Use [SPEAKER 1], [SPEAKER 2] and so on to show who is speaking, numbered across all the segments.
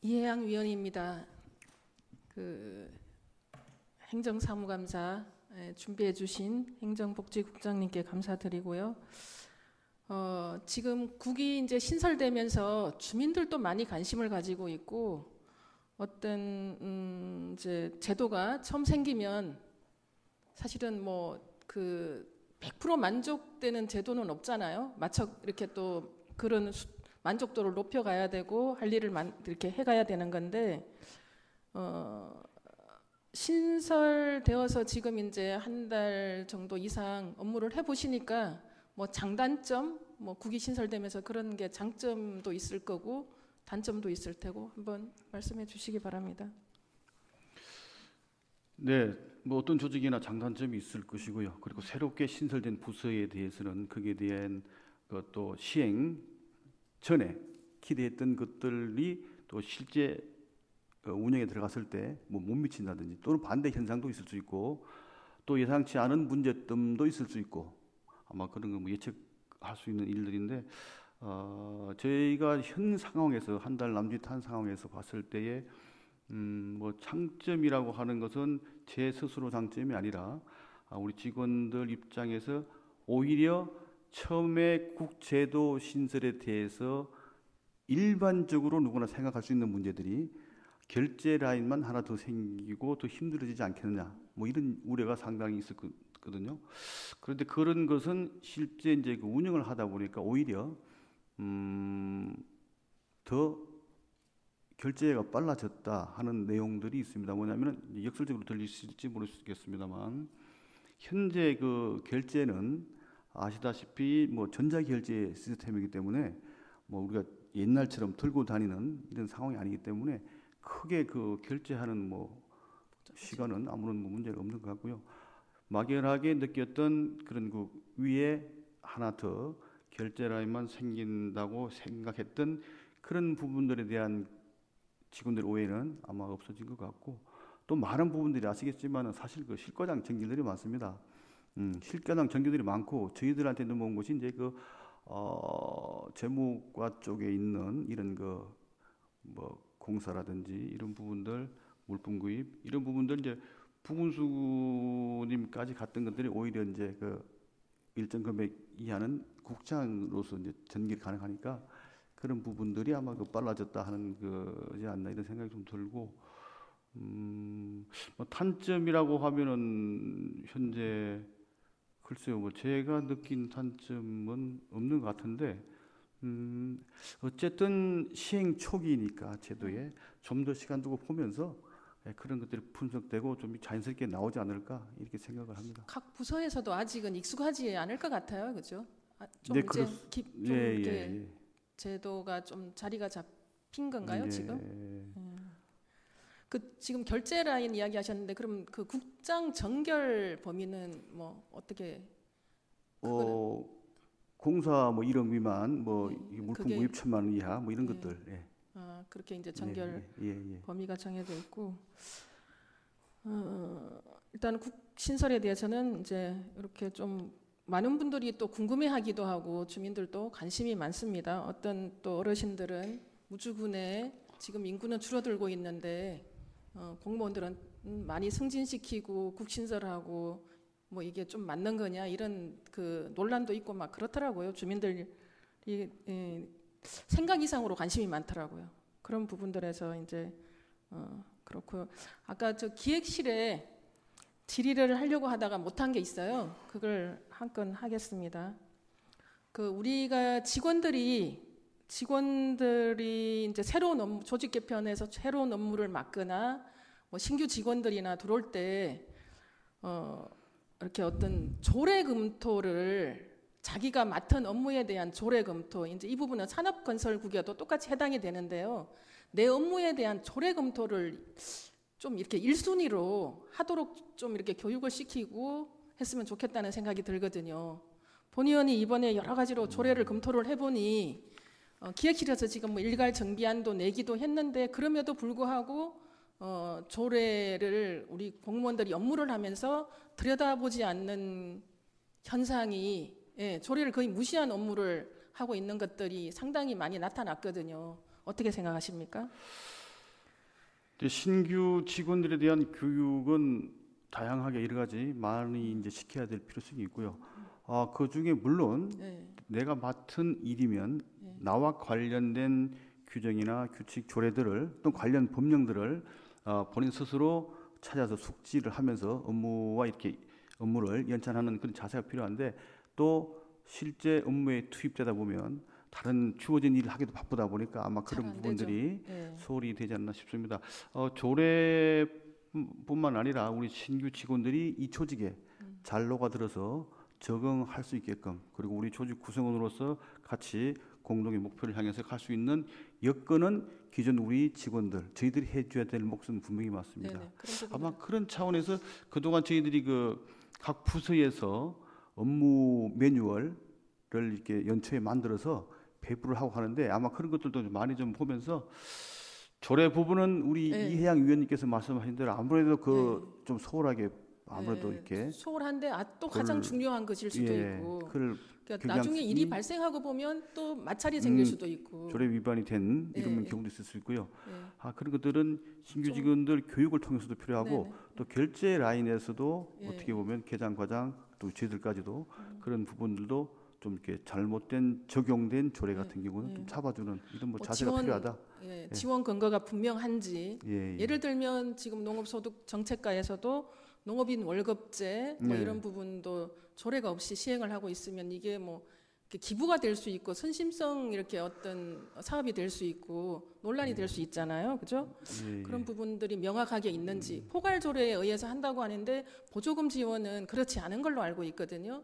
[SPEAKER 1] 이해양 위원입니다. 그 행정사무감사 준비해 주신 행정복지국장님께 감사드리고요. 지금 국이 이제 신설되면서 주민들도 많이 관심을 가지고 있고 어떤 이제 제도가 처음 생기면 사실은 뭐 그 100% 만족되는 제도는 없잖아요. 마쳐 이렇게 또 그런 만족도를 높여가야 되고 할 일을 이렇게 해가야 되는 건데 신설되어서 지금 이제 한 달 정도 이상 업무를 해보시니까 뭐 장단점, 뭐 국이 신설되면서 그런 게 장점도 있을 거고 단점도 있을 테고 한번 말씀해 주시기 바랍니다.
[SPEAKER 2] 네, 뭐 어떤 조직이나 장단점이 있을 것이고요. 그리고 새롭게 신설된 부서에 대해서는 거기에 대한 또 시행 전에 기대했던 것들이 또 실제 운영에 들어갔을 때 뭐 못 미친다든지 또는 반대 현상도 있을 수 있고 또 예상치 않은 문제점도 있을 수 있고 아마 그런 거 뭐 예측할 수 있는 일들인데 저희가 현 상황에서 한 달 남짓한 상황에서 봤을 때에 뭐 장점이라고 하는 것은 제 스스로 장점이 아니라 우리 직원들 입장에서 오히려 처음에 국제도 신설에 대해서 일반적으로 누구나 생각할 수 있는 문제들이 결제 라인만 하나 더 생기고 더 힘들어지지 않겠느냐 뭐 이런 우려가 상당히 있었거든요. 그런데 그런 것은 실제 이제 그 운영을 하다 보니까 오히려 더 결제가 빨라졌다 하는 내용들이 있습니다. 뭐냐면 역설적으로 들리실지 모르겠습니다만 현재 그 결제는 아시다시피 뭐 전자결제 시스템이기 때문에 뭐 우리가 옛날처럼 들고 다니는 이런 상황이 아니기 때문에 크게 그 결제하는 뭐 시간은 아무런 뭐 문제가 없는 것 같고요. 막연하게 느꼈던 그런 그 위에 하나 더 결제 라인만 생긴다고 생각했던 그런 부분들에 대한 직원들 오해는 아마 없어진 것 같고 또 많은 부분들이 아시겠지만 사실 그 실과장 전기들이 많습니다. 실과장 전기들이 많고 저희들한테 넘어온 것이 이제 그 재무과 쪽에 있는 이런 그 뭐 공사라든지 이런 부분들 물품 구입 이런 부분들 이제 부군수님까지 갔던 것들이 오히려 이제 그 일정 금액 이하는 국장으로서 이제 전기를 가능하니까 그런 부분들이 아마 그 빨라졌다 하는 거지 않나 이런 생각이 좀 들고 뭐 단점이라고 하면은 현재 글쎄요 뭐 제가 느낀 단점은 없는 것 같은데 어쨌든 시행 초기니까 제도에 좀 더 시간 두고 보면서 그런 것들이 분석되고 좀 자연스럽게 나오지 않을까 이렇게 생각을 합니다.
[SPEAKER 1] 각 부서에서도 아직은 익숙하지 않을 것 같아요, 그죠? 좀
[SPEAKER 2] 네,
[SPEAKER 1] 이제 좀
[SPEAKER 2] 예,
[SPEAKER 1] 이렇게
[SPEAKER 2] 예,
[SPEAKER 1] 제도가 좀 자리가 잡힌 건가요,
[SPEAKER 2] 예.
[SPEAKER 1] 지금? 그 지금 결제 라인 이야기하셨는데 그럼 그 국장 정결 범위는 뭐 어떻게 그거는
[SPEAKER 2] 공사 뭐 1억 미만 뭐 이 물품
[SPEAKER 1] 그게
[SPEAKER 2] 구입 1,000만 원 이하 뭐 이런 것들. 예.
[SPEAKER 1] 그렇게 이제
[SPEAKER 2] 예,
[SPEAKER 1] 정결
[SPEAKER 2] 예, 예, 예.
[SPEAKER 1] 범위가 정해져 있고 일단 국 신설에 대해서는 이제 이렇게 좀 많은 분들이 또 궁금해하기도 하고 주민들도 관심이 많습니다. 어떤 또 어르신들은 무주군에 지금 인구는 줄어들고 있는데 공무원들은 많이 승진시키고 국신설하고 뭐 이게 좀 맞는 거냐 이런 그 논란도 있고 막 그렇더라고요. 주민들이 생각 이상으로 관심이 많더라고요. 그런 부분들에서 이제 그렇고요. 아까 저 기획실에 질의를 하려고 하다가 못한 게 있어요. 그걸 한 건 하겠습니다. 그 우리가 직원들이 이제 새로운 업무, 조직 개편에서 새로운 업무를 맡거나 뭐 신규 직원들이나 들어올 때 이렇게 어떤 조례 검토를 자기가 맡은 업무에 대한 조례 검토, 이제 이 부분은 산업건설국에도 똑같이 해당이 되는데요. 내 업무에 대한 조례 검토를 좀 이렇게 1순위로 하도록 좀 이렇게 교육을 시키고 했으면 좋겠다는 생각이 들거든요. 본 의원이 이번에 여러 가지로 조례를 검토를 해보니 기획실에서 지금 뭐 일괄 정비안도 내기도 했는데 그럼에도 불구하고 조례를 우리 공무원들이 업무를 하면서 들여다보지 않는 현상이 조례를 거의 무시한 업무를 하고 있는 것들이 상당히 많이 나타났거든요. 어떻게 생각하십니까?
[SPEAKER 2] 이제 신규 직원들에 대한 교육은 다양하게 여러 가지 많이 이제 시켜야 될 필요성이 있고요. 그 중에 물론
[SPEAKER 1] 네.
[SPEAKER 2] 내가 맡은 일이면 나와 관련된 규정이나 규칙, 조례들을 또 관련 법령들을 본인 스스로 찾아서 숙지를 하면서 업무와 이렇게 업무를 연찬하는 그런 자세가 필요한데 또 실제 업무에 투입되다 보면 다른 주어진 일을 하기도 바쁘다 보니까 아마
[SPEAKER 1] 잘
[SPEAKER 2] 그런
[SPEAKER 1] 안
[SPEAKER 2] 부분들이
[SPEAKER 1] 되죠.
[SPEAKER 2] 소홀히 되지 않나 싶습니다. 조례뿐만 아니라 우리 신규 직원들이 이 조직에 잘 녹아들어서 적응할 수 있게끔 그리고 우리 조직 구성원으로서 같이 공동의 목표를 향해서 갈 수 있는 여건은 기존 우리 직원들 저희들이 해줘야 될 몫은 분명히 맞습니다.
[SPEAKER 1] 네네. 그런 부분은
[SPEAKER 2] 아마 그런 차원에서 그동안 저희들이 그 각 부서에서 업무 매뉴얼을 이렇게 연초에 만들어서 배부를 하고 하는데 아마 그런 것들도 좀 많이 좀 보면서 조례 부분은 우리
[SPEAKER 1] 네.
[SPEAKER 2] 이혜양 위원님께서 말씀하신 대로 아무래도 그 좀 소홀하게 아무래도 이렇게
[SPEAKER 1] 소홀한데 또 가장 중요한 것일 수도 있고
[SPEAKER 2] 그걸
[SPEAKER 1] 그러니까 나중에 일이
[SPEAKER 2] 경향이
[SPEAKER 1] 발생하고 보면 또 마찰이 생길 수도 있고
[SPEAKER 2] 조례 위반이 된 이런
[SPEAKER 1] 예.
[SPEAKER 2] 경우도 있을 수 있고요.
[SPEAKER 1] 예.
[SPEAKER 2] 그런 것들은 신규
[SPEAKER 1] 좀-
[SPEAKER 2] 직원들 교육을 통해서도 필요하고
[SPEAKER 1] 네네.
[SPEAKER 2] 또 결제 라인에서도
[SPEAKER 1] 예.
[SPEAKER 2] 어떻게 보면 계장 과장 또 저희들까지도 그런 부분들도 좀 이렇게 잘못된 적용된 조례 같은 경우는 좀 잡아주는 이런 뭐 자세가 필요하다.
[SPEAKER 1] 지원 근거가 분명한지
[SPEAKER 2] 예.
[SPEAKER 1] 예를 들면 지금 농업소득 정책과에서도 농업인 월급제 뭐
[SPEAKER 2] 네.
[SPEAKER 1] 이런 부분도 조례가 없이 시행을 하고 있으면 이게 뭐 이렇게 기부가 될 수 있고 선심성 이렇게 어떤 사업이 될 수 있고 논란이 될 수 있잖아요, 그죠?
[SPEAKER 2] 예.
[SPEAKER 1] 그런 부분들이 명확하게 있는지 포괄 조례에 의해서 한다고 하는데 보조금 지원은 그렇지 않은 걸로 알고 있거든요.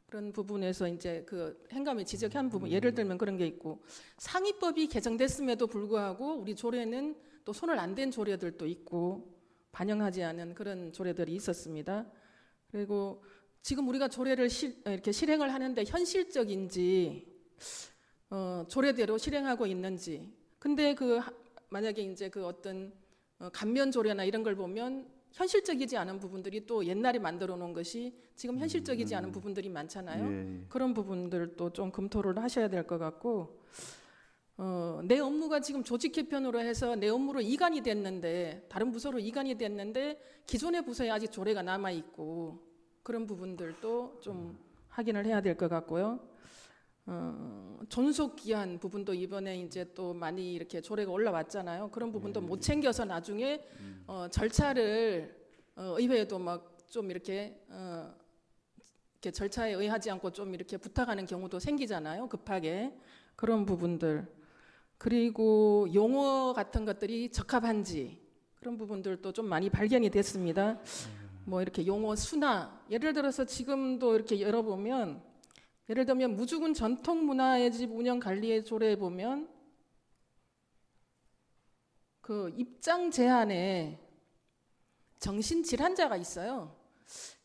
[SPEAKER 1] 그런 부분에서 이제 그 행감이 지적한 부분 예를 들면 그런 게 있고 상위법이 개정됐음에도 불구하고 우리 조례는 또 손을 안 댄 조례들도 있고 반영하지 않은 그런 조례들이 있었습니다. 그리고 지금 우리가 조례를 이렇게 실행을 하는데 현실적인지 조례대로 실행하고 있는지 근데 만약에 이제 그 어떤 감면 조례나 이런 걸 보면 현실적이지 않은 부분들이 또 옛날에 만들어 놓은 것이 지금 현실적이지 않은 부분들이 많잖아요.
[SPEAKER 2] 예.
[SPEAKER 1] 그런 부분들도 좀 검토를 하셔야 될 것 같고 내 업무가 지금 조직 개편으로 해서 내 업무로 이관이 됐는데 다른 부서로 이관이 됐는데 기존의 부서에 아직 조례가 남아 있고 그런 부분들도 좀 확인을 해야 될 것 같고요. 존속 기한 부분도 이번에 이제 또 많이 이렇게 조례가 올라왔잖아요. 그런 부분도 못 챙겨서 나중에 절차를 의회에도 막 좀 이렇게 절차에 의하지 않고 좀 이렇게 부탁하는 경우도 생기잖아요. 급하게 그런 부분들 그리고 용어 같은 것들이 적합한지 그런 부분들도 좀 많이 발견이 됐습니다. 뭐 이렇게 용어 수나 예를 들어서 지금도 이렇게 열어보면 예를 들면 무주군 전통문화의 집 운영 관리의 조례에 보면 그 입장 제한에 정신질환자가 있어요.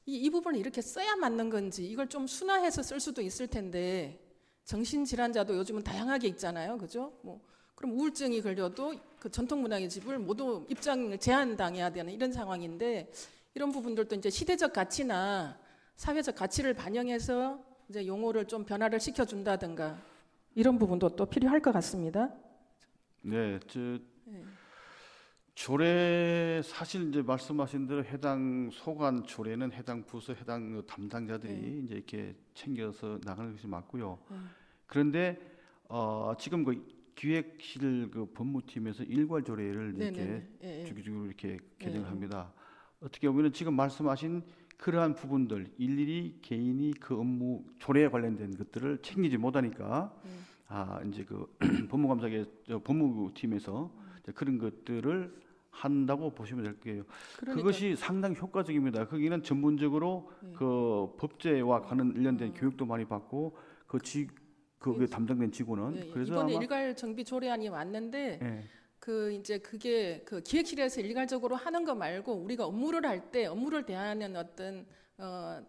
[SPEAKER 1] 이 부분을 이렇게 써야 맞는 건지 이걸 좀 순화해서 쓸 수도 있을 텐데 정신질환자도 요즘은 다양하게 있잖아요. 그죠? 뭐 그럼 우울증이 걸려도 그 전통문화의 집을 모두 입장을 제한당해야 되는 이런 상황인데 이런 부분들도 이제 시대적 가치나 사회적 가치를 반영해서 이제 용어를 좀 변화를 시켜준다든가 이런 부분도 또 필요할 것 같습니다.
[SPEAKER 2] 네, 조례 사실 이제 말씀하신 대로 해당 소관 조례는 해당 부서 해당 담당자들이 이제 이렇게 챙겨서 나가는 것이 맞고요. 그런데 지금 그 기획실 그 법무팀에서 일괄 조례를 이렇게 주기적으로 이렇게 개정을 합니다. 어떻게 보면 지금 말씀하신 그러한 부분들 일일이 개인이 그 업무 조례에 관련된 것들을 챙기지 못하니까 이제 그 법무팀에서 그런 것들을 한다고 보시면 될 거예요. 그것이 상당히 효과적입니다. 거기는 전문적으로 그 법제와 관련된 교육도 많이 받고 그 담당된 직원은 그래서
[SPEAKER 1] 이번에
[SPEAKER 2] 아마
[SPEAKER 1] 일괄 정비 조례안이 왔는데 그 이제 그게 그 기획실에서 일괄적으로 하는 거 말고 우리가 업무를 할 때 업무를 대하는 어떤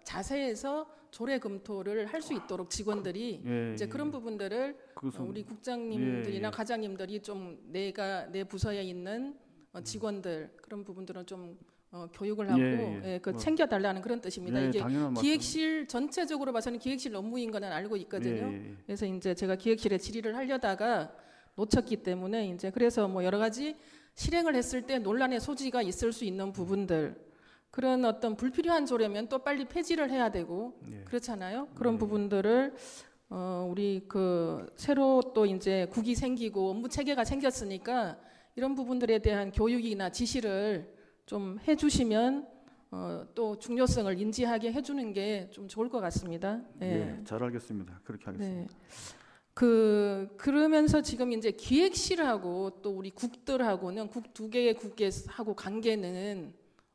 [SPEAKER 1] 자세에서 조례 검토를 할 수 있도록 직원들이 이제 그런 부분들을 우리 국장님들이나 과장님들이 좀 내 부서에 있는 직원들 그런 부분들은 좀 교육을 하고 챙겨달라는 그런 뜻입니다. 이게 기획실 전체적으로 봐서는 기획실 업무인 거는 알고 있거든요. 그래서 이제 제가 기획실에 질의를 하려다가 놓쳤기 때문에 이제 그래서 뭐 여러 가지 실행을 했을 때 논란의 소지가 있을 수 있는 부분들, 그런 어떤 불필요한 조례면 또 빨리 폐지를 해야 되고
[SPEAKER 2] 예.
[SPEAKER 1] 그렇잖아요. 그런
[SPEAKER 2] 예.
[SPEAKER 1] 부분들을 우리 새로 또 이제 국이 생기고 업무 체계가 생겼으니까 이런 부분들에 대한 교육이나 지시를 좀 해주시면 또 중요성을 인지하게 해주는 게 좀 좋을 것 같습니다.
[SPEAKER 2] 예, 잘 알겠습니다. 그렇게 하겠습니다.
[SPEAKER 1] 네. 그러면서 지금 이제 기획실하고 또 우리 국들하고는 국 두 개의 국하고 관계는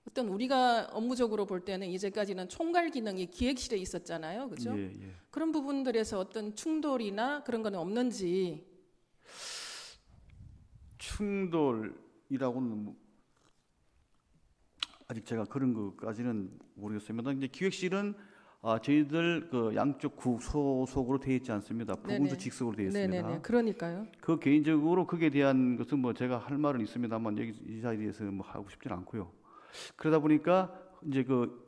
[SPEAKER 1] 어떤 우리가 업무적으로 볼 때는 이제까지는 총괄 기능이 기획실에 있었잖아요, 그죠?
[SPEAKER 2] 예, 예.
[SPEAKER 1] 그런 부분들에서 어떤 충돌이나 그런 건 없는지.
[SPEAKER 2] 충돌이라고는 아직 제가 그런 것까지는 모르겠습니다. 이제 기획실은 저희들 양쪽 국 소속으로 되어 있지 않습니다. 부군수
[SPEAKER 1] 네네.
[SPEAKER 2] 직속으로 되어 있습니다.
[SPEAKER 1] 네네네. 그러니까요.
[SPEAKER 2] 그 개인적으로 그게 대한 것은 제가 할 말은 있습니다만 여기 이 자리에서 하고 싶지는 않고요. 그러다 보니까 이제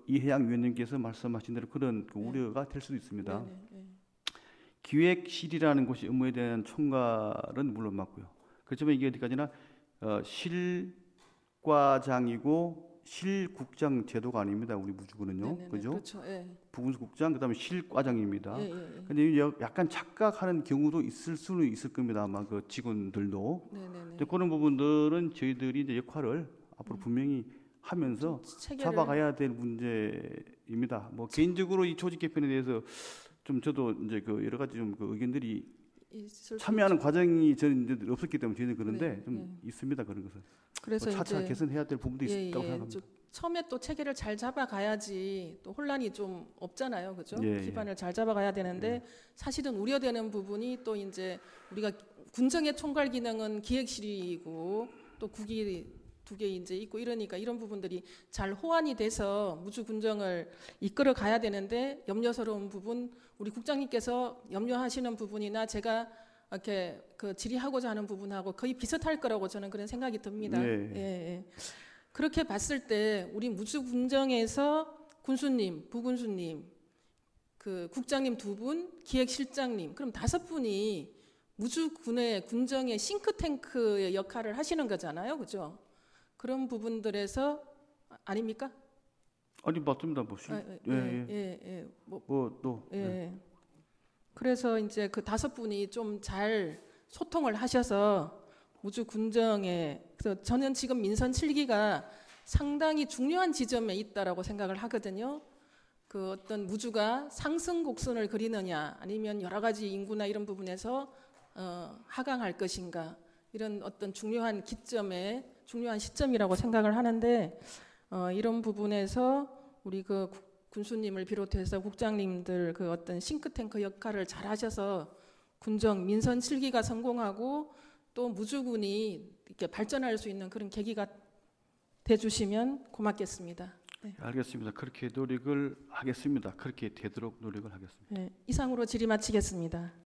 [SPEAKER 2] 이해양 위원님께서 말씀하신 대로 그런 우려가 될 수도 있습니다.
[SPEAKER 1] 네네.
[SPEAKER 2] 기획실이라는 곳이 업무에 대한 총괄은 물론 맞고요. 그렇지만 이게 어디까지나 실과장이고 실국장 제도가 아닙니다. 우리 무주군은요,
[SPEAKER 1] 네네네.
[SPEAKER 2] 그죠?
[SPEAKER 1] 그렇죠. 예.
[SPEAKER 2] 부군수국장 그다음에 실과장입니다.
[SPEAKER 1] 예.
[SPEAKER 2] 근데 약간 착각하는 경우도 있을 수는 있을 겁니다. 아마 직원들도.
[SPEAKER 1] 네네네.
[SPEAKER 2] 그런 부분들은 저희들이 이제 역할을 앞으로 분명히 하면서 잡아가야 될 문제입니다. 개인적으로 이 조직 개편에 대해서 좀 저도 이제 여러 가지 좀 의견들이 참여하는 과정이 저는 이제 없었기 때문에 저희는 그런데 좀 있습니다. 그런 것은.
[SPEAKER 1] 그래서
[SPEAKER 2] 차차
[SPEAKER 1] 이제
[SPEAKER 2] 개선해야 될 부분도 있다고 생각합니다.
[SPEAKER 1] 처음에 또 체계를 잘 잡아가야지 또 혼란이 좀 없잖아요, 그죠?
[SPEAKER 2] 예,
[SPEAKER 1] 기반을 잘 잡아가야 되는데 사실은 우려되는 부분이 또 이제 우리가 군정의 총괄 기능은 기획실이고 또 국이 두 개 이제 있고 이러니까 이런 부분들이 잘 호환이 돼서 무주 군정을 이끌어 가야 되는데 염려스러운 부분, 우리 국장님께서 염려하시는 부분이나 제가 이렇게 질의하고자 하는 부분하고 거의 비슷할 거라고 저는 그런 생각이 듭니다. 예. 그렇게 봤을 때 우리 무주 군정에서 군수님, 부군수님, 국장님 2분, 기획실장님, 그럼 5분이 무주군의 군정의 싱크탱크의 역할을 하시는 거잖아요, 그죠? 그런 부분들에서 아닙니까?
[SPEAKER 2] 아니 맞습니다.
[SPEAKER 1] 그래서 이제 5분이 좀 잘 소통을 하셔서 무주 군정에, 그래서 저는 지금 민선 7기가 상당히 중요한 지점에 있다라고 생각을 하거든요. 어떤 무주가 상승 곡선을 그리느냐, 아니면 여러 가지 인구나 이런 부분에서 하강할 것인가, 이런 어떤 중요한 기점에 중요한 시점이라고 생각을 하는데 이런 부분에서 우리 군수님을 비롯해서 국장님들 어떤 싱크탱크 역할을 잘 하셔서 군정 민선 7기가 성공하고 또 무주군이 이렇게 발전할 수 있는 그런 계기가 돼주시면 고맙겠습니다. 네.
[SPEAKER 2] 알겠습니다. 그렇게 노력을 하겠습니다. 그렇게 되도록 노력을 하겠습니다.
[SPEAKER 1] 네, 이상으로 질의 마치겠습니다.